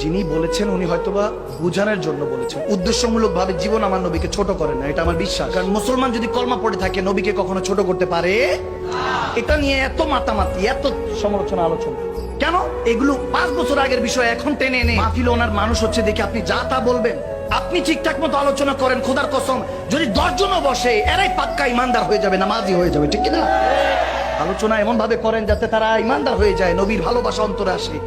যিনি বলেছেন উনি হয়তোবা বুঝানোর জন্য বলেছেন, উদ্দেশ্যমূলক ভাবে জীবন আমার নবীকে ছোট করেন না, এটা আমার বিশ্বাস। কারণ মুসলমান যদি কলমা পড়ে থাকে নবীকে কখনো ছোট করতে পারে? এটা নিয়ে এত মাতামাতি, এত সমালোচনা আলোচনা কেন? এগুলো 5 বছর আগের বিষয় এখন টেনে এনে মাহফিল ওনার মানুষ হচ্ছে দেখে আপনি যা তা বলবেন। আপনি ঠিকঠাক মতো আলোচনা করেন, খোদার কসম যদি 10 জনও বসে এরাই পাক্কা ইমানদার হয়ে যাবে, নামাজি হয়ে যাবে, ঠিক না? আলোচনা এমন ভাবে করেন যাতে তারা ইমানদার হয়ে যায়, নবীর ভালোবাসা অন্তরে আসে।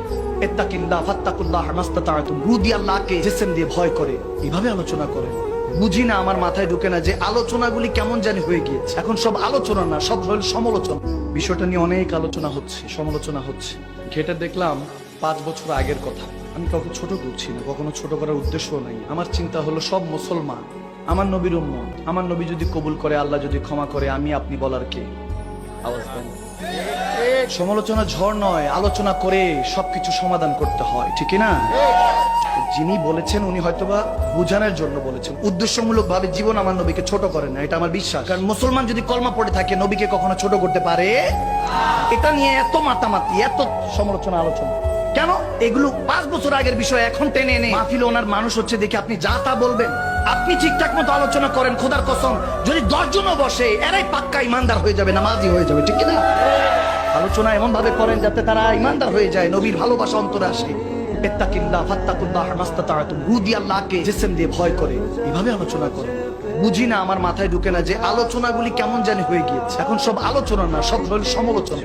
ইত্তাকিল্লাহ ফাত্তাকুল্লাহ মাস্তাতাতুম, রু দিয়ে আল্লাহকে জিসম দিয়ে ভয় করে, এইভাবে আলোচনা করেন। বুঝি না, আমার মাথায় ঢুকে না যে আলোচনাগুলি কেমন জানি হয়ে গিয়েছে। এখন সব আলোচনা না, সব হল সমালোচনা। বিষয়টা নিয়ে অনেক আলোচনা হচ্ছে, সমালোচনা হচ্ছে। ঘেটে দেখলাম 5 বছর আগের কথা। আমি কাউকে ছোট করছি না, কখনো ছোট করার উদ্দেশ্য নাই। আমার চিন্তা হলো সব মুসলমান আমার নবীর উম্মত। আমার নবী যদি কবুল করে, আল্লাহ যদি ক্ষমা করে, আমি আপনি বলার কে? আওয়াজ দেন। সমালোচনা ঝড় নয়, আলোচনা করে সবকিছু সমাধান করতে হয়, ঠিক না? যিনি বলেছেন উনি হয়তোবা বুঝানোর জন্য বলেছেন, উদ্দেশ্যমূলক ভাবে জীবন আমার নবীকে ছোট করেন না, এটা আমার বিশ্বাস। কারণ মুসলমান যদি কলমা পড়ে থাকে নবীকে কখনো ছোট করতে পারে? এটা নিয়ে এত মাতামাতি, এত সমালোচনা আলোচনা কেন? এগুলো 5 বছর আগের বিষয় এখন টেনে এনে মাহফিল ওনার মানুষ হচ্ছে দেখে আপনি যা তা বলবেন। আপনি ঠিকঠাক মতো আলোচনা করেন, খোদার কসম যদি 10 জনও বসে এরাই পাক্কা ইমানদার হয়ে যাবে, নামাজি হয়ে যাবে, ঠিক না? আলোচনা এমন ভাবে করেন যাতে তারা ইমানদার হয়ে যায়, নবীর ভালোবাসা অন্তরে আসে। ইত্তাকিল্লাহ ফাত্তাকুল্লাহ মাস্তাতাতুম, রু দিয়ে আল্লাহকে জিসম দিয়ে ভয় করে, এইভাবে আলোচনা করেন। বুঝি না, আমার মাথায় ঢুকে না যে আলোচনাগুলি কেমন জানি হয়ে গিয়েছে। এখন সব আলোচনা না, সব হল সমালোচনা।